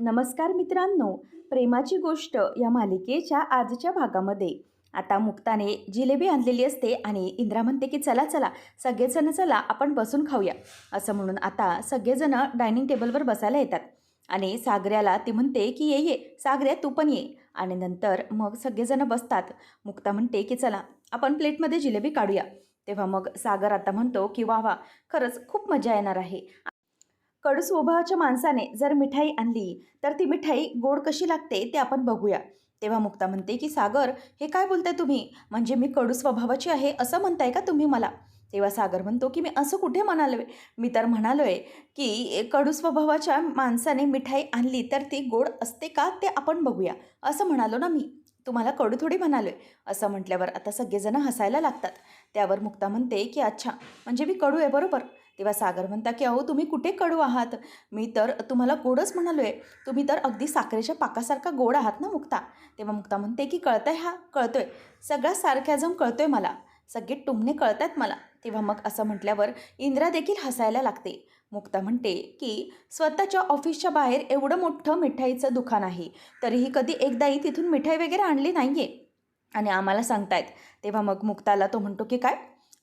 नमस्कार मित्रांनो, प्रेमाची गोष्ट या मालिकेच्या आजच्या भागामध्ये आता मुक्ताने जिलेबी आणलेली असते आणि इंद्रा म्हणते की चला चला सगळेजण चला आपण बसून खाऊया असं म्हणून आता सगळेजण डायनिंग टेबलवर बसायला येतात. आणि सागऱ्याला ती म्हणते की ये ये सागऱ्या तू पण ये. आणि नंतर मग सगळेजण बसतात. मुक्ता म्हणते की चला आपण प्लेटमध्ये जिलेबी काढूया. तेव्हा मग सागर आता म्हणतो की वा वा, खरंच खूप मजा येणार आहे. कडू स्वभावाच्या माणसाने जर मिठाई आणली तर ती मिठाई गोड कशी लागते ते आपण बघूया. तेव्हा मुक्ता म्हणते की सागर, हे काय बोलताय तुम्ही? म्हणजे मी कडू स्वभावाची आहे असं म्हणताय का तुम्ही मला? तेव्हा सागर म्हणतो की मी असं कुठे म्हणालोय. मी तर म्हणालोय की कडू स्वभावाच्या माणसाने मिठाई आणली तर ती गोड असते का ते आपण बघूया असं म्हणालो ना मी. तुम्हाला कडू थोडी म्हणालोय. असं म्हटल्यावर आता सगळेजण हसायला लागतात. त्यावर मुक्ता म्हणते की अच्छा, म्हणजे मी कडू आहे बरोबर. तेव्हा सागर म्हणता की अहो तुम्ही कुठे कडू आहात? मी तर तुम्हाला गोडच म्हणालोय. तुम्ही तर अगदी साखरेच्या पाकासारखा गोड आहात ना मुक्ता. तेव्हा मुक्ता म्हणते की कळतंय, हा कळतोय, सगळा सारख्याजम कळतोय मला, सगळे टुमणे कळतायत मला. तेव्हा मग असं म्हटल्यावर इंद्रा देखील हसायला लागते. मुक्ता म्हणते की स्वतःच्या ऑफिसच्या बाहेर एवढं मोठं मिठाईचं दुकान आहे, तरीही कधी एकदाही तिथून मिठाई वगैरे आणली नाही आहे आणि आम्हाला सांगतायत. तेव्हा मग मुक्ताला तो म्हणतो की काय,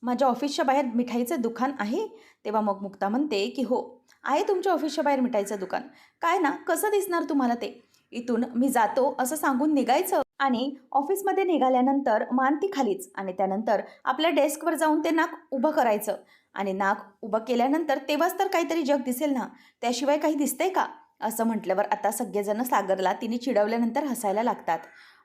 माझ्या ऑफिसच्या बाहेर मिठाईचं दुकान आहे? तेव्हा मग मुक्ता म्हणते की हो, आहे तुमच्या ऑफिसच्या बाहेर मिठाईचं दुकान. काय ना, कसं दिसणार तुम्हाला ते? इथून मी जातो असं सांगून निघायचं आणि ऑफिसमध्ये निघाल्यानंतर मान ती खालीच आणि त्यानंतर आपल्या डेस्कवर जाऊन ते नाक उभं करायचं. आणि नाक उभं केल्यानंतर तेव्हाच तर काहीतरी जग दिसेल ना, त्याशिवाय काही दिसतंय का? असं म्हटल्यावर आता सगळेजण सागरला तिने चिडवल्यानंतर हसायला लागतात.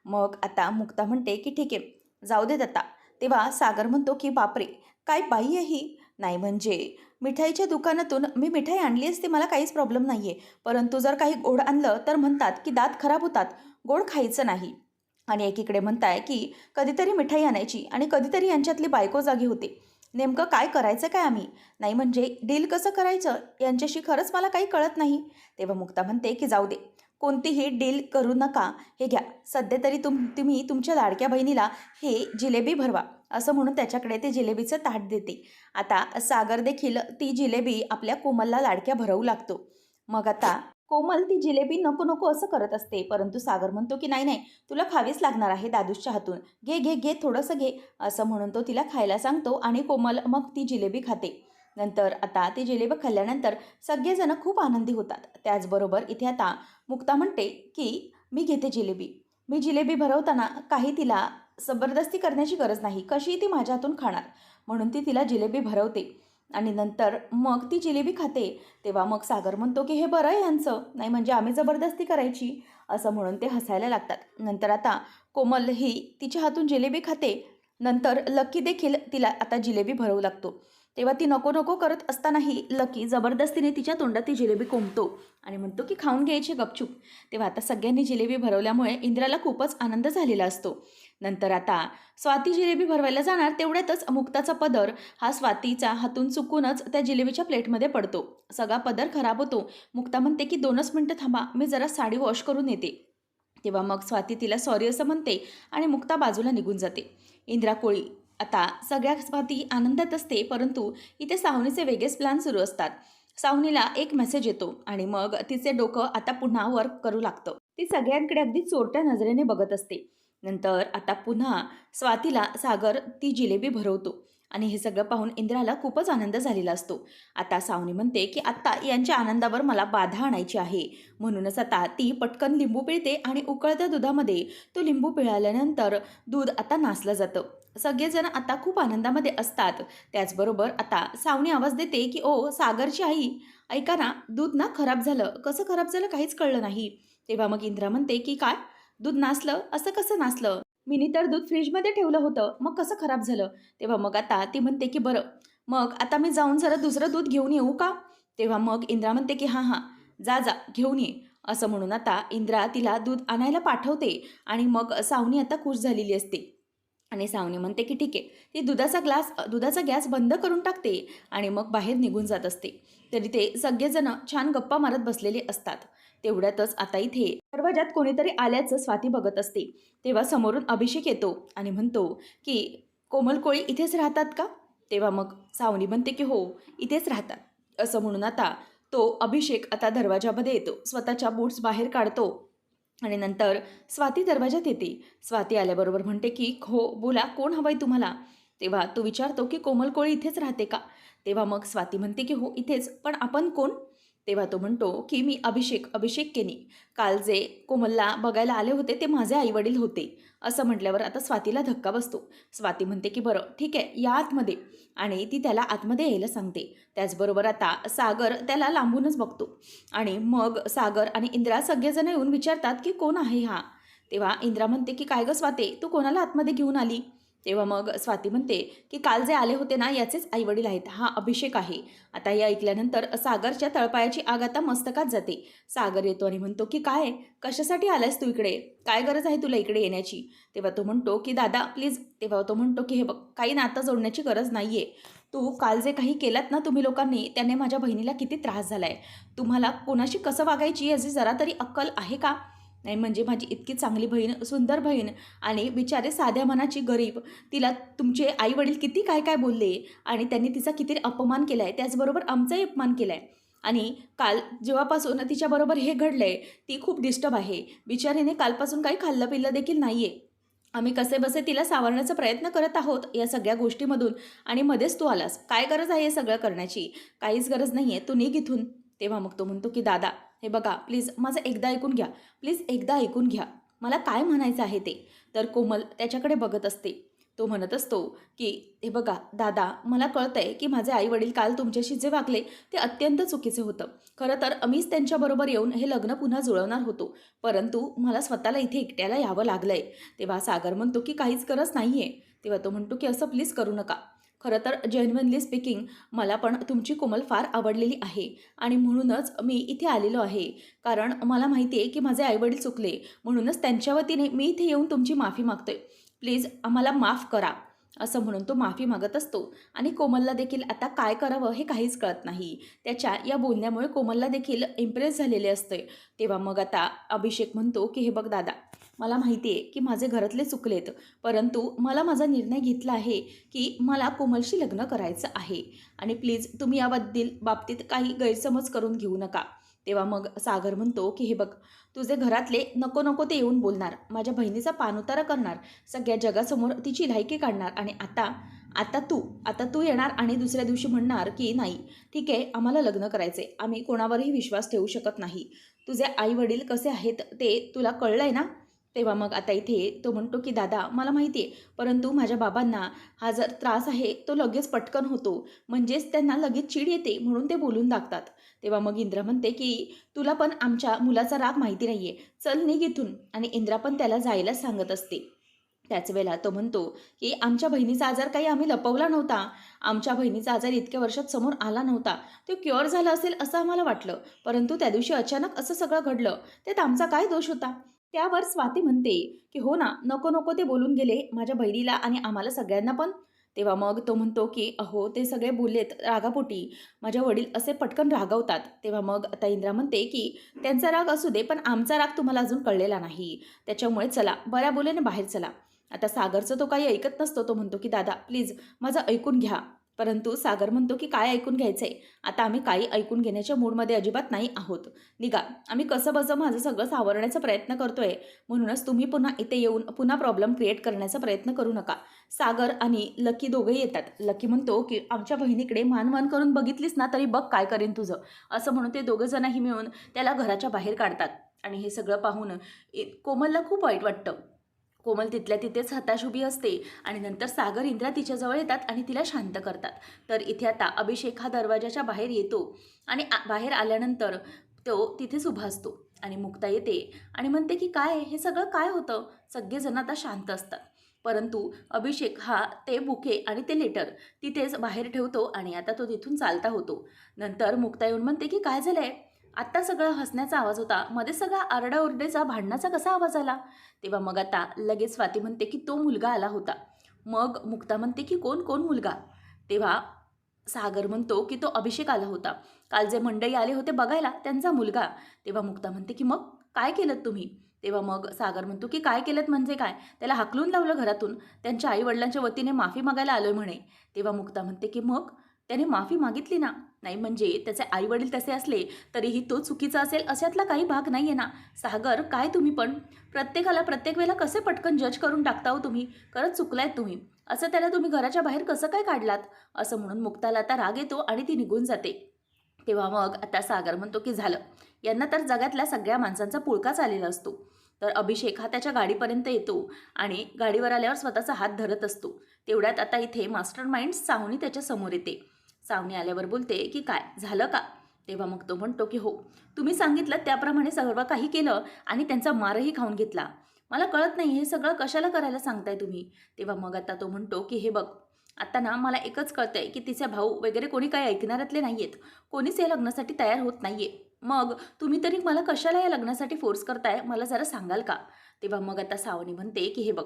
मग आता मुक्ता म्हणते की ठीक आहे, जाऊ देत आता. तेव्हा सागर म्हणतो की बापरे, काय बाई आहे ही? नाही म्हणजे मिठाईच्या दुकानातून मी मिठाई आणली असती, मला काहीच प्रॉब्लेम नाही आहे. परंतु जर काही गोड आणलं तर म्हणतात की दात खराब होतात, गोड खायचं नाही. आणि एकीकडे म्हणताय की कधीतरी मिठाई आणायची आणि कधीतरी यांच्यातली बायको जागी होते. नेमकं काय करायचं काय आम्ही? नाही म्हणजे डील कसं करायचं यांच्याशी खरंच मला काही कळत नाही. तेव्हा मुक्ता म्हणते की जाऊ दे, कोणतीही डील करू नका. हे घ्या, सध्या तरी तुम्ही तुमच्या लाडक्या बहिणीला हे जिलेबी भरवा असं म्हणून त्याच्याकडे ते जिलेबीचं ताट देते. आता सागर देखील ती जिलेबी आपल्या कोमलला लाडक्या भरवू लागतो. मग आता कोमल ती जिलेबी नको नको असं करत असते, परंतु सागर म्हणतो की नाही नाही, तुला खावीच लागणार आहे दादूच्या हातून, घे घे घे थोडंसं घे असं म्हणून तो तिला खायला सांगतो आणि कोमल मग ती जिलेबी खाते. नंतर आता ती जिलेबी खाल्ल्यानंतर सगळेजण खूप आनंदी होतात. त्याचबरोबर इथे आता मुक्ता म्हणते की मी घेते जिलेबी. मी जिलेबी भरवताना काही तिला जबरदस्ती करण्याची गरज नाही, कशी ती माझ्या हातून खाणार, म्हणून ती तिला जिलेबी भरवते आणि नंतर मग ती जिलेबी खाते. तेव्हा मग सागर म्हणतो की हे बरं आहे यांचं, नाही म्हणजे आम्ही जबरदस्ती करायची असं म्हणून ते हसायला लागतात. नंतर आता कोमल ही तिच्या हातून जिलेबी खाते. नंतर लकी देखील तिला आता जिलेबी भरवू लागतो. तेव्हा ती नको नको करत असतानाही लकी जबरदस्तीने तिच्या तोंडात ती जिलेबी कोंबतो आणि म्हणतो की खाऊन घ्यायची गपचूप. तेव्हा आता सगळ्यांनी जिलेबी भरवल्यामुळे इंद्राला खूपच आनंद झालेला असतो. नंतर आता स्वाती जिलेबी भरवायला जाणार तेवढ्यातच मुक्ताचा पदर हा स्वातीच्या हातून चुकूनच त्या जिलेबीच्या प्लेटमध्ये पडतो. सगळा पदर खराब होतो. मुक्ता म्हणते की 2च मिनटं थांबा, मी जरा साडी वॉश करून येते. तेव्हा मग स्वाती तिला सॉरी असं म्हणते आणि मुक्ता बाजूला निघून जाते. इंद्रा कोळी आता सगळ्या स्वाती आनंदात असते, परंतु इथे सावनीचे वेगळेच प्लॅन सुरू असतात. सावनीला एक मेसेज येतो आणि मग तिचे डोकं आता पुन्हा वर्क करू लागतं. ती सगळ्यांकडे अगदी चोरट्या नजरेने बघत असते. नंतर आता पुन्हा स्वातीला सागर ती जिलेबी भरवतो आणि हे सगळं पाहून इंद्राला खूपच आनंद झालेला असतो. आता सावनी म्हणते की आत्ता यांच्या आनंदावर मला बाधा आणायची आहे, म्हणूनच आता ती पटकन लिंबू पिळते आणि उकळत्या दुधामध्ये तो लिंबू पिळाल्यानंतर दूध आता नासलं जातं. सगळेजण आता खूप आनंदामध्ये असतात. त्याचबरोबर आता सावनी आवाज देते की ओ सागरची आई, ऐका ना, दूध ना खराब झालं. कसं खराब झालं काहीच कळलं नाही. तेव्हा मग इंद्रा म्हणते की काय, दूध नासलं? असं कसं नासलं? मीनी तर दूध फ्रीजमध्ये ठेवलं होतं, मग कसं खराब झालं? तेव्हा मग आता ती म्हणते की बरं, मग आता मी जाऊन जरा दुसरं दूध घेऊन येऊ का? तेव्हा मग इंद्रा म्हणते की हां हां, जा जा घेऊन ये असं म्हणून आता इंद्रा तिला दूध आणायला पाठवते आणि मग सावनी आता खुश झालेली असते. आणि सावनी म्हणते की ठीक आहे. ती दुधाचा गॅस बंद करून टाकते आणि मग बाहेर निघून जात असते. तरी ते सगळेजण छान गप्पा मारत बसलेले असतात. तेवढ्यातच आता इथे दरवाजात कोणीतरी आल्याचं स्वाती बघत असते. तेव्हा समोरून अभिषेक येतो आणि म्हणतो की कोमल कोळी इथेच राहतात का? तेव्हा मग सावनी म्हणते की हो, इथेच राहतात असं म्हणून आता तो अभिषेक आता दरवाजामध्ये येतो, स्वतःच्या बूट्स बाहेर काढतो आणि नंतर स्वाती दरवाजात येते. स्वाती आल्याबरोबर म्हणते की हो बोला, कोण हवंय तुम्हाला? तेव्हा तो विचारतो की कोमल कोळी इथेच राहते का? तेव्हा मग स्वाती म्हणते की हो इथेच, पण आपण कोण? तेव्हा तो म्हणतो की मी अभिषेक केनी. काल जे कोमलला बघायला आले होते ते माझे आईवडील होते. असं म्हटल्यावर आता स्वातीला धक्का बसतो. स्वाती म्हणते की बरं ठीक आहे, या आतमध्ये. आणि ती त्याला आतमध्ये यायला सांगते. त्याचबरोबर आता सागर त्याला लांबूनच बघतो आणि मग सागर आणि इंद्रा सगळेजण येऊन विचारतात की कोण आहे हा? तेव्हा इंद्रा म्हणते की काय गं स्वाती, तू कोणाला आतमध्ये घेऊन आली? तेव्हा मग स्वाती म्हणते की काल जे आले होते ना याचेच आईवडील आहेत, हा अभिषेक आहे. आता हे ऐकल्यानंतर सागरच्या तळपायाची आग आता मस्तकात जाते. सागर येतो आणि म्हणतो की काय, कशासाठी आलायस तू इकडे? काय गरज आहे तुला इकडे येण्याची? तेव्हा तो म्हणतो की दादा प्लीज. तेव्हा तो म्हणतो की हे बघ, काही नातं जोडण्याची गरज नाही आहे. तू काल जे काही केलात ना तुम्ही लोकांनी, त्याने माझ्या बहिणीला किती त्रास झाला आहे. तुम्हाला कोणाशी कसं वागायची याची जरा तरी अक्कल आहे का? नाही म्हणजे माझी इतकी चांगली बहीण, सुंदर बहीण आणि बिचारे साध्या मनाची गरीब, तिला तुमचे आईवडील किती काय काय बोलले आणि त्यांनी तिचा किती अपमान केला आहे, त्याचबरोबर आमचाही अपमान केला आहे. आणि काल जेव्हापासून तिच्याबरोबर हे घडलं आहे, ती खूप डिस्टर्ब आहे. बिचारीने कालपासून काही खाल्लं पिल्लं देखील नाही आहे. आम्ही कसेबसे तिला सावरण्याचा प्रयत्न करत आहोत या सगळ्या गोष्टीमधून आणि मध्येच तू आलास. काय गरज आहे हे सगळं करण्याची? काहीच गरज नाही आहे, तू निघ इथून. तेव्हा मग तो म्हणतो की दादा हे बघा प्लीज, माझं एकदा ऐकून घ्या. प्लीज एकदा ऐकून घ्या, मला काय म्हणायचं आहे ते. तर कोमल त्याच्याकडे बघत असते. तो म्हणत असतो की हे बघा दादा, मला कळतंय की माझे आईवडील काल तुमच्याशी जे वागले ते अत्यंत चुकीचं होतं. खरं तर मीच त्यांच्याबरोबर येऊन हे लग्न पुन्हा जुळवणार होतो, परंतु मला स्वतःला इथे एकट्याला यावं लागलंय. तेव्हा सागर म्हणतो की काहीच गरज नाही आहे. तेव्हा तो म्हणतो की असं प्लीज करू नका. खरं तर जेन्युइनली स्पीकिंग मला पण तुमची कोमल फार आवडलेली आहे आणि म्हणूनच मी इथे आलेलो आहे. कारण मला माहिती आहे की माझे आईवडील चुकले, म्हणूनच त्यांच्या वतीने मी इथे येऊन तुमची माफी मागतोय. प्लीज आम्हाला माफ करा. असं म्हणून तो माफी मागत असतो आणि कोमलला देखील आता काय करावं हे काहीच कळत नाही. त्याच्या या बोलण्यामुळे कोमलला देखील इम्प्रेस झालेले असते. तेव्हा मग आता अभिषेक म्हणतो की हे बघ दादा, मला माहिती आहे की माझे घरातले चुकलेत, परंतु मला माझा निर्णय घेतला आहे की मला कोमलशी लग्न करायचं आहे आणि प्लीज तुम्ही याबद्दल बाबतीत काही गैरसमज करून घेऊ नका. तेव्हा मग सागर म्हणतो की हे बघ, तुझे घरातले नको नको ते येऊन बोलणार, माझ्या बहिणीचा पाणउतारा करणार, सगळ्या जगासमोर तिची लायकी काढणार आणि आता आता तू येणार आणि दुसऱ्या दिवशी म्हणणार की नाही ठीक आहे, आम्हाला लग्न करायचे, आम्ही कोणावरही विश्वास ठेवू शकत नाही. तुझे आई वडील कसे आहेत ते तुला कळलं आहे ना? तेव्हा मग आता इथे तो म्हणतो की दादा मला माहिती आहे, परंतु माझ्या बाबांना हा जर त्रास आहे तो लगेच पटकन होतो, म्हणजेच त्यांना लगेच चीड येते म्हणून ते बोलून टाकतात. तेव्हा मग इंद्रा म्हणते की तुला पण आमच्या मुलाचा राग माहिती नाही आहे, चल निघ इथून. आणि इंद्रा पण त्याला जायला सांगत असते. त्याच वेळेला तो म्हणतो की आमच्या बहिणीचा आजार काही आम्ही लपवला नव्हता. आमच्या बहिणीचा आजार इतक्या वर्षात समोर आला नव्हता. तो क्युअर झाला असेल असं आम्हाला वाटलं, परंतु त्या दिवशी अचानक असं सगळं घडलं, त्यात आमचा काय दोष होता? त्यावर स्वाती म्हणते की हो ना, नको नको ते बोलून गेले माझ्या बहिणीला आणि आम्हाला सगळ्यांना पण. तेव्हा मग तो म्हणतो की अहो ते सगळे बोललेत रागापोटी, माझ्या वडील असे पटकन रागावतात. तेव्हा मग आता इंद्रा म्हणते की त्यांचा राग असू दे, पण आमचा राग तुम्हाला अजून कळलेला नाही, त्याच्यामुळे चला बऱ्या बोलेने बाहेर चला. आता सागरचं तो काही ऐकत नसतो. तो म्हणतो की दादा प्लीज माझं ऐकून घ्या. परंतु सागर म्हणतो की काय ऐकून घ्यायचं आहे? आता आम्ही काही ऐकून घेण्याच्या मूडमध्ये अजिबात नाही आहोत. निघा, आम्ही कसंबसं माझं सगळं सावरण्याचा प्रयत्न करतोय, म्हणूनच तुम्ही पुन्हा इथे येऊन पुन्हा प्रॉब्लेम क्रिएट करण्याचा प्रयत्न करू नका. सागर आणि लकी दोघंही येतात. लकी म्हणतो की आमच्या बहिणीकडे मान करून बघितलीस ना तरी बघ काय करेन तुझं. असं म्हणून ते दोघं जणही मिळून त्याला घराच्या बाहेर काढतात. आणि हे सगळं पाहून कोमलला खूप वाईट वाटतं. कोमल तिथल्या तिथेच हताश उभी असते आणि नंतर सागर इंद्रा तिच्याजवळ येतात आणि तिला शांत करतात. तर इथे आता अभिषेक हा दरवाजाच्या बाहेर येतो आणि बाहेर आल्यानंतर तो तिथेच उभा असतो आणि मुक्ता येते आणि म्हणते की काय हे सगळं काय होतं? सगळेजण आता शांत असतात, परंतु अभिषेक हा ते बुके आणि ते लेटर तिथेच बाहेर ठेवतो आणि आता तो तिथून चालता होतो. नंतर मुक्ता येऊन म्हणते की काय झालंय? आत्ता सगळं हसण्याचा आवाज होता, मध्ये सगळा आरडाओरडेचा भांडणाचा कसा आवाज आला? तेव्हा मग आता लगेच स्वाती म्हणते की तो मुलगा आला होता. मग मुक्ता म्हणते की कोण कोण मुलगा? तेव्हा सागर म्हणतो की तो अभिषेक आला होता, काल जे मंडळी आले होते बघायला त्यांचा मुलगा. तेव्हा मुक्ता म्हणते की मग काय केलं तुम्ही? तेव्हा मग सागर म्हणतो की काय केलं म्हणजे काय, त्याला हाकलून लावलं घरातून, त्यांच्या आई वडिलांच्या वतीने माफी मागायला आलोय म्हणे. तेव्हा मुक्ता म्हणते की मग त्याने माफी मागितली ना, नाही म्हणजे त्याचे आईवडील तसे असले तरीही तो चुकीचा असेल अशातला काही भाग नाही आहे ना. सागर, काय तुम्ही पण प्रत्येकाला प्रत्येक वेळेला कसे पटकन जज करून टाकता हो तुम्ही? खरंच चुकलायत तुम्ही. असं त्याला तुम्ही घराच्या बाहेर कसं काय काढलात? असं म्हणून मुक्ताला आता राग येतो आणि ती निघून जाते. तेव्हा मग आता सागर म्हणतो की झालं, यांना तर जगातल्या सगळ्या माणसांचा पुळकाच आलेला असतो. तर अभिषेक हा त्याच्या गाडीपर्यंत येतो आणि गाडीवर आल्यावर स्वतःचा हात धरत असतो. तेवढ्यात आता इथे मास्टर माइंड सावनी त्याच्या समोर येते. सावनी आल्यावर बोलते की काय झालं का? तेव्हा मग तो म्हणतो की हो, तुम्ही सांगितलं त्याप्रमाणे सर्व काही केलं आणि त्यांचा मारही खाऊन घेतला. मला कळत नाही हे सगळं कशाला करायला सांगताय तुम्ही? तेव्हा मग आता तो म्हणतो की हे बघ, आता ना मला एकच कळतंय की तिचे भाऊ वगैरे कोणी काही ऐकणाऱ्यातले नाही आहेत. कोणीच या लग्नासाठी तयार होत नाहीये. मग तुम्ही तरी मला कशाला या लग्नासाठी फोर्स करताय, मला जरा सांगाल का? तेव्हा मग आता सावनी म्हणते की हे बघ,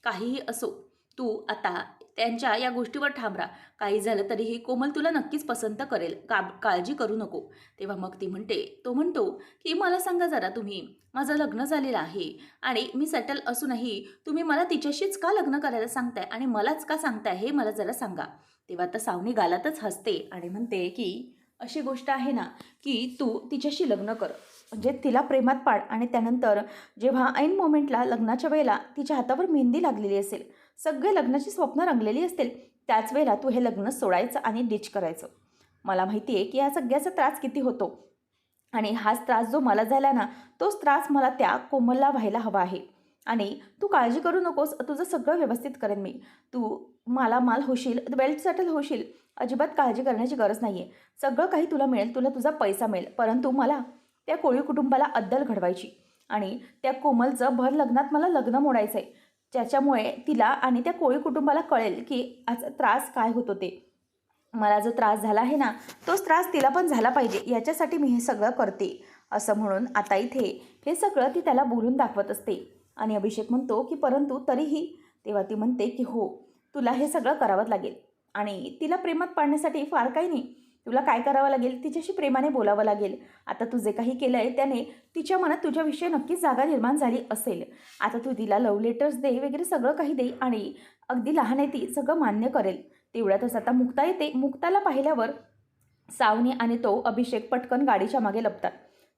काहीही असो, तू आता त्यांच्या या गोष्टीवर ठाम राहा. काही झालं तरीही कोमल तुला नक्कीच पसंत करेल, काळजी करू नको. तेव्हा मग ती म्हणते, तो म्हणतो की मला सांगा जरा तुम्ही, माझं लग्न झालेलं आहे आणि मी सेटल असूनही तुम्ही मला तिच्याशीच का लग्न करायला सांगताय आणि मलाच का सांगताय हे मला जरा सांगा. तेव्हा आता सावनी गालातच हसते आणि म्हणते की अशी गोष्ट आहे ना की तू तिच्याशी लग्न कर, म्हणजे तिला प्रेमात पाड आणि त्यानंतर जेव्हा ऐन मोमेंटला लग्नाच्या वेळेला तिच्या हातावर मेहंदी लागलेली असेल, सगळे लग्नाची स्वप्न रंगलेली असतील, त्याच वेळेला तू हे लग्न सोडायचं आणि डिच करायचं. मला माहिती आहे की या सगळ्याचा त्रास किती होतो आणि हाच त्रास जो मला झाला ना, तोच त्रास मला त्या कोमलला व्हायला हवा आहे. आणि तू काळजी करू नकोस, तुझं सगळं व्यवस्थित करेन मी. तू मालामाल होशील, वेल सेटल होशील, अजिबात काळजी करण्याची गरज नाही आहे. सगळं काही तुला मिळेल, तुला तुझा पैसा मिळेल. परंतु मला त्या कोळी कुटुंबाला अद्दल घडवायची आणि त्या कोमलचं भर लग्नात मला लग्न मोडायचं आहे, ज्याच्यामुळे तिला आणि त्या कोळी कुटुंबाला कळेल की आज त्रास काय होतो ते. मला जो त्रास झाला आहे ना, तोच त्रास तिला पण झाला पाहिजे, याच्यासाठी मी हे सगळं करते. असं म्हणून आता इथे हे सगळं ती त्याला बोलून दाखवत असते. आणि अभिषेक म्हणतो की परंतु तरीही. तेव्हा ती म्हणते की हो, तुला हे सगळं करावं लागेल आणि तिला प्रेमात पाडण्यासाठी फार काही नाही. तुला काय करावं लागेल, तिच्याशी प्रेमाने बोलावं लागेल. आता तू जे काही केलं आहे त्याने तिच्या मनात तुझ्याविषयी नक्कीच जागा निर्माण झाली असेल. आता तू तिला लव्ह लेटर्स दे वगैरे सगळं काही दे आणि अगदी लहान आहे ती, सगळं मान्य करेल. तेवढ्यातच आता मुक्ता येते. मुक्ताला पाहिल्यावर सावनी आणि तो अभिषेक पटकन गाडीच्या मागे लपतात.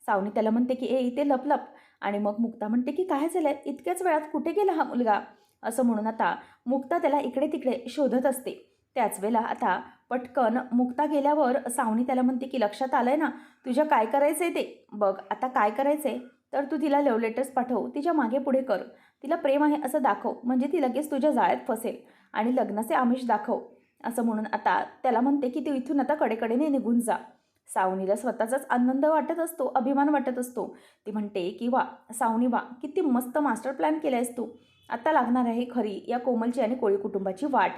सावनी त्याला म्हणते की ए इथे लप लप. आणि मग मुक्ता म्हणते की काय झालंय, इतक्याच वेळात कुठे गेला हा मुलगा? असं म्हणून आता मुक्ता त्याला इकडे तिकडे शोधत असते. त्याच वेळेला आता पटकन मुक्ता गेल्यावर सावनी त्याला म्हणते की लक्षात आलंय ना तुझ्या काय करायचंय ते? बघ आता काय करायचंय, तर तू तिला लव्ह लेटर्स पाठव, तिच्या मागे पुढे कर, तिला प्रेम आहे असं दाखव, म्हणजे ती लगेच तुझ्या जाळ्यात फसेल आणि लग्नाचे आमिष दाखव. असं म्हणून आता त्याला म्हणते की तू इथून आता कडेकडेने निघून जा. सावनीला स्वतःचाच आनंद वाटत असतो, अभिमान वाटत असतो. ती म्हणते की वा सावनी, वा किती मस्त मास्टर प्लॅन केला आहेस तू. आता लागणार आहे खरी या कोमलची आणि कोळी कुटुंबाची वाट.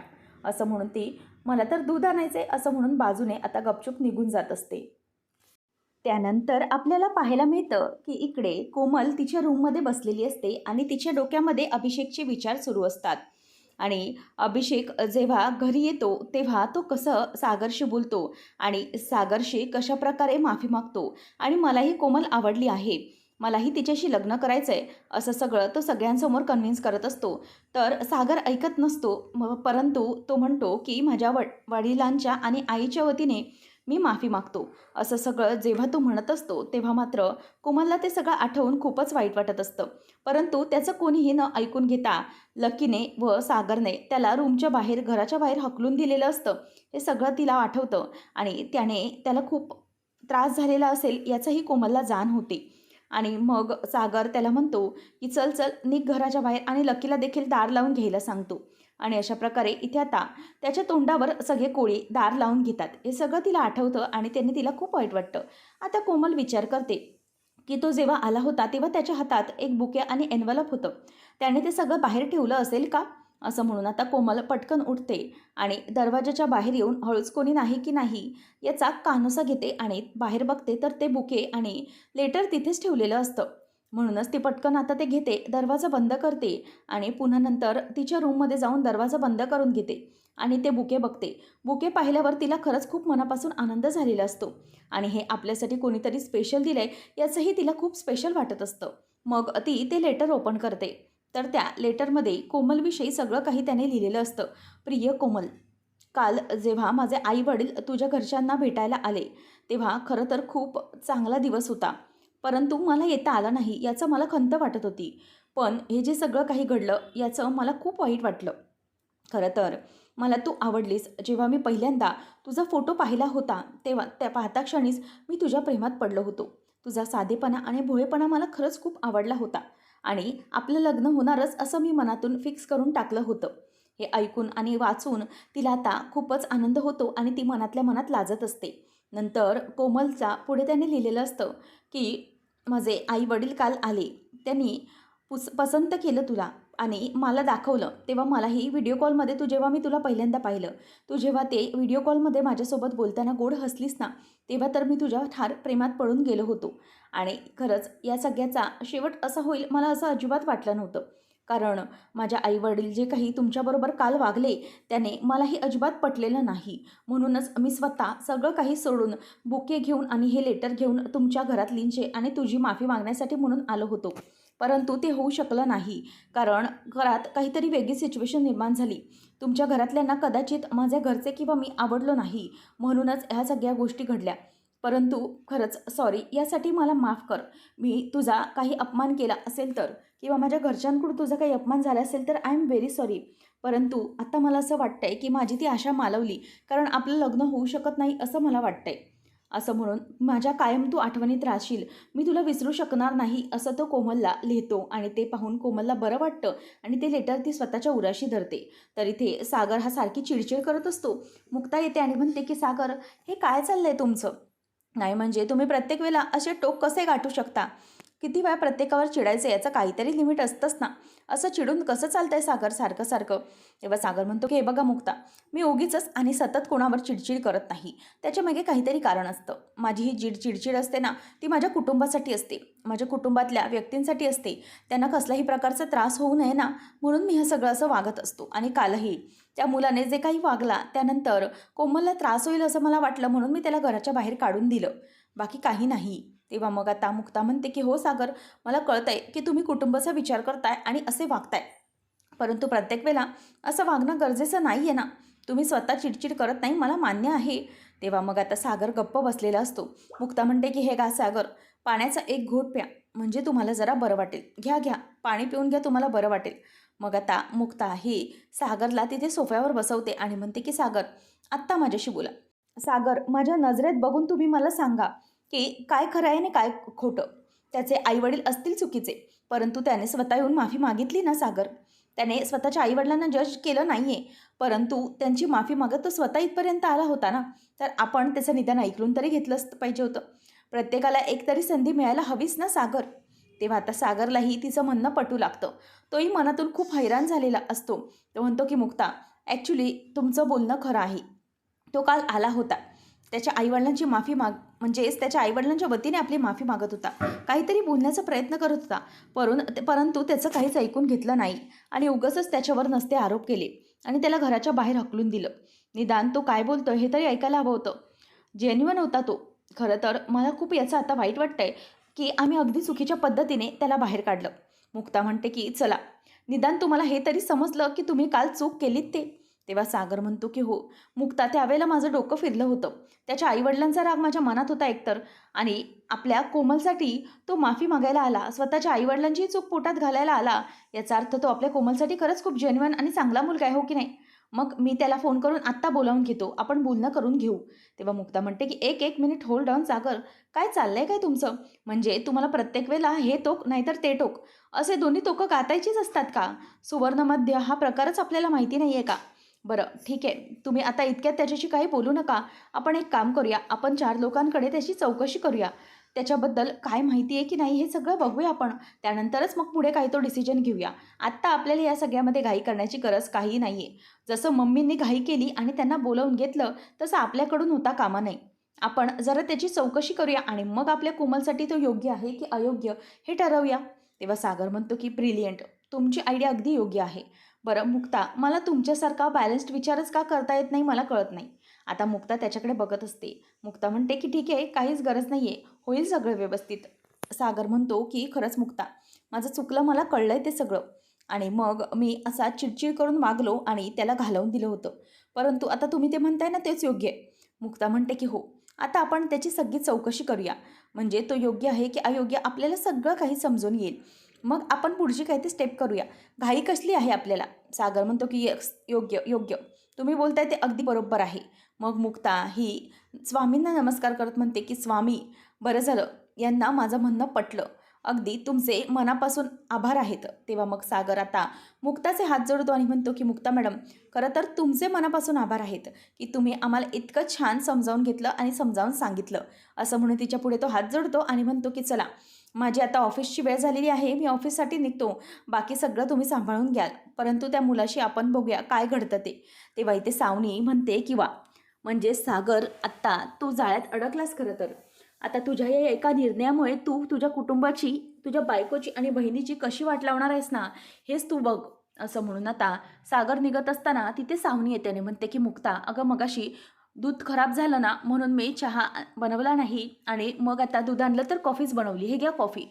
असं म्हणून ती मला तर दूध आणायचे असं म्हणून बाजूने आता गपचूप निघून जात असते. त्यानंतर आपल्याला पाहायला मिळतं की इकडे कोमल तिच्या रूममध्ये बसलेली असते आणि तिच्या डोक्यामध्ये अभिषेकचे विचार सुरू असतात. आणि अभिषेक जेव्हा घरी येतो तेव्हा तो कसं सागरशी बोलतो आणि सागरशी कशाप्रकारे माफी मागतो आणि मलाही कोमल आवडली आहे, मलाही तिच्याशी लग्न करायचं आहे, असं सगळं तो सगळ्यांसमोर कन्व्हिन्स करत असतो. तर सागर ऐकत नसतो. परंतु तो म्हणतो की माझ्या वडिलांच्या आणि आईच्या वतीने मी माफी मागतो. असं सगळं जेव्हा तो म्हणत असतो तेव्हा मात्र कोमलला ते सगळं आठवून खूपच वाईट वाटत असतं. परंतु त्याचं कोणीही न ऐकून घेता लकीने व सागरने त्याला रूमच्या बाहेर, घराच्या बाहेर हकलून दिलेलं असतं. हे सगळं तिला आठवतं आणि त्याने त्याला खूप त्रास झालेला असेल याचंही कोमलला जाण होते. आणि मग सागर त्याला म्हणतो की चल चल निघ घराच्या बाहेर आणि लकीला देखील दार लावून घ्यायला सांगतो. आणि अशा प्रकारे इथे आता त्याच्या तोंडावर सगळे कोळी दार लावून घेतात. हे सगळं तिला आठवतं आणि त्यांनी तिला खूप वाईट वाटतं. आता कोमल विचार करते की तो जेव्हा आला होता तेव्हा त्याच्या हातात एक बुके आणि एन्व्हलप होतं, त्याने ते सगळं बाहेर ठेवलं असेल का? असं म्हणून आता कोमल पटकन उठते आणि दरवाजाच्या बाहेर येऊन हळूच कोणी नाही की नाही याचा कानोसा घेते आणि बाहेर बघते तर ते बुके आणि लेटर तिथेच ठेवलेलं असतं. म्हणूनच ती पटकन आता ते घेते, दरवाजा बंद करते आणि पुन्हा नंतर तिच्या रूममध्ये जाऊन दरवाजा बंद करून घेते आणि ते बुके बघते. बुके पाहिल्यावर तिला खरंच खूप मनापासून आनंद झालेला असतो आणि हे आपल्यासाठी कोणीतरी स्पेशल दिलं आहे याचंही तिला खूप स्पेशल वाटत असतं. मग ती ते लेटर ओपन करते. तर त्या लेटरमध्ये कोमलविषयी सगळं काही त्याने लिहिलेलं असतं. प्रिय कोमल, काल जेव्हा माझे आई वडील तुझ्या घरच्यांना भेटायला आले तेव्हा खरं तर खूप चांगला दिवस होता, परंतु मला येता आलं नाही याचं मला खंत वाटत होती. पण हे जे सगळं काही घडलं याचं मला खूप वाईट वाटलं. खरं तर मला तू आवडलीस. जेव्हा मी पहिल्यांदा तुझा फोटो पाहिला होता तेव्हा त्या पाहता क्षणीच मी तुझ्या प्रेमात पडलो होतो. तुझा साधेपणा आणि भोळेपणा मला खरंच खूप आवडला होता आणि आपलं लग्न होणारच असं मी मनातून फिक्स करून टाकलं होतं. हे ऐकून आणि वाचून तिला आता खूपच आनंद होतो आणि ती मनातल्या मनात लाजत असते. नंतर कोमलचा पुढे त्याने लिहिलेलं असतं की माझे आई वडील काल आले. त्यांनी पसंत केलं तुला आणि मला दाखवलं. तेव्हा मलाही व्हिडिओ कॉलमध्ये जेव्हा मी तुला पहिल्यांदा पाहिलं, तू जेव्हा ते व्हिडिओ कॉलमध्ये माझ्यासोबत बोलताना गोड हसलीस ना, तेव्हा तर मी तुझ्या ठार प्रेमात पडून गेलो होतो. आणि खरंच या सगळ्याचा शेवट असा होईल मला असं अजिबात वाटलं नव्हतं. कारण माझ्या आई-वडील जे काही तुमच्याबरोबर काल वागले, त्याने मलाही अजिबात पटलेलं नाही. म्हणूनच मी स्वतः सगळं काही सोडून बुके घेऊन आणि हे लेटर घेऊन तुमच्या घरातलींचे आणि तुझी माफी मागण्यासाठी म्हणून आलो होतो. परंतु ते होऊ शकलं नाही. कारण घरात काहीतरी वेगळी सिच्युएशन निर्माण झाली. तुमच्या घरातल्यांना कदाचित माझ्या घरचे किंवा मी आवडलो नाही, म्हणूनच ह्या सगळ्या गोष्टी घडल्या. परंतु खरंच सॉरी, यासाठी मला माफ कर. मी तुझा काही अपमान केला असेल तर किंवा माझ्या घरच्यांकडून तुझा काही अपमान झाला असेल तर आय एम व्हेरी सॉरी. परंतु आता मला असं वाटतंय की माझी ती आशा मालवली, कारण आपलं लग्न होऊ शकत नाही असं मला वाटतंय. असं म्हणून माझ्या कायम तू आठवणीत राहशील, मी तुला विसरू शकणार नाही असं तो कोमलला लिहितो आणि ते पाहून कोमलला बरं वाटतं आणि ते लेटर ती स्वतःच्या उराशी धरते. तर इथे सागर हा सारखी चिडचिड करत असतो. मुक्ता येते आणि म्हणते की सागर, हे काय चाललंय तुमचं? नाही म्हणजे तुम्ही प्रत्येक वेळेला असे टोक कसे गाठू शकता? किती वेळा प्रत्येकावर चिडायचं, याचं काहीतरी लिमिट असतंच ना. असं चिडून कसं चालतंय सागर सारखं सारखं? तेव्हा सागर म्हणतो की हे बघा मुक्ता, मी उगीचच आणि सतत कोणावर चिडचिड करत नाही. त्याच्यामागे काहीतरी कारण असतं. माझी ही चिडचिड असते ना, ती माझ्या कुटुंबासाठी असते, माझ्या कुटुंबातल्या व्यक्तींसाठी असते. त्यांना कसल्याही प्रकारचा त्रास होऊ नये ना, म्हणून मी हे सगळं असं वागत असतो. आणि कालही त्या मुलाने जे काही वागला त्यानंतर कोमलला त्रास होईल असं मला वाटलं, म्हणून मी त्याला घराच्या बाहेर काढून दिलं, बाकी काही नाही. तेव्हा मग आता मुक्ता म्हणते की हो सागर, मला कळतंय की तुम्ही कुटुंबाचा विचार करताय आणि असे वागताय, परंतु प्रत्येक वेळेला असं वागणं गरजेचं नाही आहे ना. तुम्ही स्वतः चिडचिड करत नाही, मला मान्य आहे. तेव्हा मग आता सागर गप्प बसलेला असतो. मुक्ता म्हणते की हे गा सागर, पाण्याचा एक घोट प्या, म्हणजे तुम्हाला जरा बरं वाटेल. घ्या घ्या, पाणी पिऊन घ्या, तुम्हाला बरं वाटेल. मग आता मुक्ता ही सागरला तिथे सोफ्यावर बसवते आणि म्हणते की सागर, आत्ता माझ्याशी बोला. सागर, माझ्या नजरेत बघून तुम्ही मला सांगा की काय खरं आहे आणि काय खोटं. त्याचे आईवडील असतील चुकीचे, परंतु त्याने स्वतः येऊन माफी मागितली ना सागर. त्याने स्वतःच्या आईवडिलांना जज केलं नाही आहे, परंतु त्यांची माफी मागत तो स्वतः इथपर्यंत आला होता ना. तर आपण त्याचं निदान ऐकून तरी घेतलंच पाहिजे होतं. प्रत्येकाला एक तरी संधी मिळायला हवीच ना सागर. तेव्हा आता सागरलाही तिचं म्हणणं पटू लागतं. तोही मनातून खूप हैराण झालेला असतो. तो म्हणतो की मुक्ता, ॲक्च्युली तुमचं बोलणं खरं आहे. तो काल आला होता. त्याच्या आईवडिलांची माफी म्हणजेच त्याच्या आईवडिलांच्या वतीने आपली माफी मागत होता. काहीतरी बोलण्याचा प्रयत्न करत होता, परंतु त्याचं काहीच ऐकून घेतलं नाही आणि उगाचच त्याच्यावर नसते आरोप केले आणि त्याला घराच्या बाहेर हकलून दिलं. निदान तो काय बोलतो हे तरी ऐकायला हवं होतं. जेन्युइन होता तो. खरं तर मला खूप याचं आता वाईट वाटतंय की आम्ही अगदी चुकीच्या पद्धतीने त्याला बाहेर काढलं. मुक्ता म्हणते की चला, निदान तुम्हाला हे तरी समजलं की तुम्ही काल चूक केलीत ते. तेव्हा सागर म्हणतो की हो मुक्ता, त्यावेळेला माझं डोकं फिरलं होतं. त्याच्या आईवडिलांचा राग माझ्या मनात होता एकतर, आणि आपल्या कोमलसाठी तो माफी मागायला आला, स्वतःच्या आईवडिलांची चूक पोटात घालायला आला. याचा अर्थ तो आपल्या कोमलसाठी खरंच खूप जेन्युइन आणि चांगला मुलगा आहे, हो की नाही? मग मी त्याला फोन करून आत्ता बोलावून घेतो, आपण बोलणं करून घेऊ. तेव्हा मुक्ता म्हणते की एक मिनिट होल्ड ऑन सागर, काय चाललंय काय तुमचं? म्हणजे तुम्हाला प्रत्येक वेळेला हे टोक नाहीतर ते टोक असे दोन्ही टोकं गातायचीच असतात का? सुवर्णमध्य हा प्रकारच आपल्याला माहिती नाही आहे का? बरं ठीक आहे, तुम्ही आता इतक्यात त्याच्याशी काही बोलू नका. आपण एक काम करूया, आपण 4 लोकांकडे त्याची चौकशी करूया. त्याच्याबद्दल काय माहिती आहे की नाही हे सगळं बघूया आपण. त्यानंतरच मग पुढे काही तो डिसिजन घेऊया. आत्ता आपल्याला या सगळ्यामध्ये घाई करण्याची गरज काही नाही आहे. जसं मम्मींनी घाई केली आणि त्यांना बोलावून घेतलं, तसं आपल्याकडून होता कामा नये. आपण जरा त्याची चौकशी करूया आणि मग आपल्या कोमलसाठी तो योग्य आहे की अयोग्य हे ठरवूया. तेव्हा सागर म्हणतो की ब्रिलियंट, तुमची आयडिया अगदी योग्य आहे. बरं मुक्ता, मला तुमच्यासारखा बॅलन्स्ड विचारच का करता येत नाही मला कळत नाही. आता मुक्ता त्याच्याकडे बघत असते. मुक्ता म्हणते की ठीक आहे, काहीच गरज नाही आहे, होईल सगळं व्यवस्थित. सागर म्हणतो की खरंच मुक्ता, माझं चुकलं, मला कळलं आहे ते सगळं, आणि मग मी असा चिडचिड करून वागलो आणि त्याला घालवून दिलं होतं. परंतु आता तुम्ही ते म्हणताय ना तेच योग्य आहे. मुक्ता म्हणते की हो. आता आपण त्याची सगळी चौकशी करूया. म्हणजे तो योग्य आहे की अयोग्य आपल्याला सगळं काही समजून येईल. मग आपण पुढची काही ती स्टेप करूया. घाई कसली आहे आपल्याला? सागर म्हणतो की येस, योग्य, योग्य. तुम्ही बोलताय ते अगदी बरोबर आहे. मग मुक्ता ही स्वामींना नमस्कार करत म्हणते की स्वामी, बरं झालं यांना माझं म्हणणं पटलं. अगदी तुमचे मनापासून आभार आहेत. तेव्हा मग सागर आता मुक्ताचे हात जोडतो आणि म्हणतो की मुक्ता मॅडम, खरं तर तुमचे मनापासून आभार आहेत की तुम्ही आम्हाला इतकं छान समजावून घेतलं आणि समजावून सांगितलं. असं म्हणून तिच्या पुढे तो हात जोडतो आणि म्हणतो की चला, माझी आता ऑफिसची वेळ झालेली आहे, मी ऑफिससाठी निघतो. बाकी सगळं तुम्ही सांभाळून घ्याल. परंतु त्या मुलाशी आपण बघूया काय घडतं ते. तेव्हा इथे सावनी म्हणते की वा, म्हणजे सागर आत्ता तू जाळ्यात अडकलास खरं तर. आता तुझ्या या एका निर्णयामुळे तू तुझ्या कुटुंबाची, तुझ्या बायकोची आणि बहिणीची कशी वाट लावणार आहेस ना, हेच तू बघ. असं म्हणून आता सागर निघत असताना तिथे सावनी येते आणि म्हणते की मुक्ता, अगं मगाशी दूध खराब झालं ना, म्हणून मी चहा बनवला नाही आणि मग आता दूध आणलं तर कॉफीच बनवली, हे घ्या कॉफी.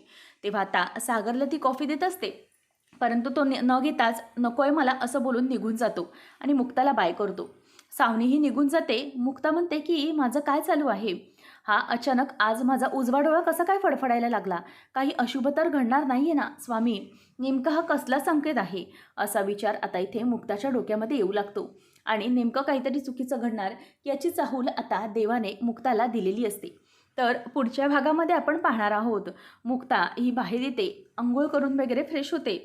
तेव्हा आता सागरला ती कॉफी देत असते. परंतु तो न घेताच नकोय मला असं बोलून निघून जातो आणि मुक्ताला बाय करतो. सावनीही निघून जाते. मुक्ता म्हणते की माझं काय चालू आहे? हा अचानक आज माझा उजवा डोळा कसा काय फडफडायला लागला? काही अशुभ तर घडणार नाहीये ना स्वामी? नेमका हा कसला संकेत आहे? असा विचार आता इथे मुक्ताच्या डोक्यामध्ये येऊ लागतो आणि नेमकं काहीतरी चुकीचं घडणार याची चाहूल आता देवाने मुक्ताला दिलेली असते. तर पुढच्या भागामध्ये आपण पाहणार आहोत, मुक्ता ही बाहेर येते, अंघोळ करून वगैरे फ्रेश होते.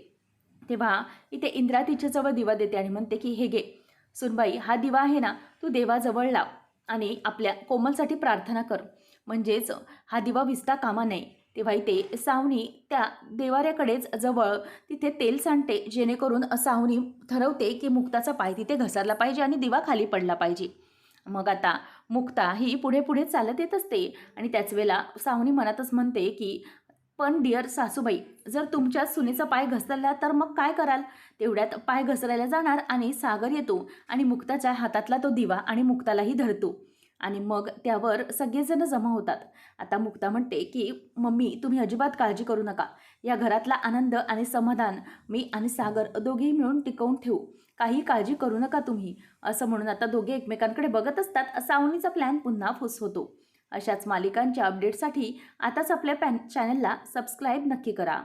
तेव्हा इथे इंद्रा तिच्याजवळ दिवा देते आणि म्हणते की हे घे सुनबाई, हा दिवा आहे ना, तू देवाजवळ लाव आणि आपल्या कोमलसाठी प्रार्थना कर, म्हणजेच हा दिवा विसता कामा नये. तेव्हा इथे सावनी त्या देवाऱ्याकडेच जवळ तिथे तेल सांडते, जेणेकरून सावनी ठरवते की मुक्ताचा पाय तिथे घसरला पाहिजे आणि दिवा खाली पडला पाहिजे. मग आता मुक्ता ही पुढे पुढे चालत येत असते आणि त्याच वेळेला सावनी मनातच म्हणते की पण डिअर सासूबाई, जर तुमच्या सुनेचा पाय घसरला तर मग काय कराल? तेवढ्यात पाय घसरायला जाणार आणि सागर येतो आणि मुक्ताच्या हातातला तो दिवा आणि मुक्तालाही धरतो आणि मग त्यावर सगळेजण जमा होतात. आता मुक्ता म्हणते की मम्मी, तुम्ही अजिबात काळजी करू नका. या घरातला आनंद आणि समाधान मी आणि सागर दोघेही मिळून टिकवून ठेवू. काही काळजी करू नका तुम्ही. असं म्हणून आता दोघे एकमेकांकडे बघत असतात. सावनीचा प्लॅन पुन्हा फुस होतो. अशाच मालिकांच्या अपडेटसाठी आताच आपल्या चॅनलला सबस्क्राईब नक्की करा.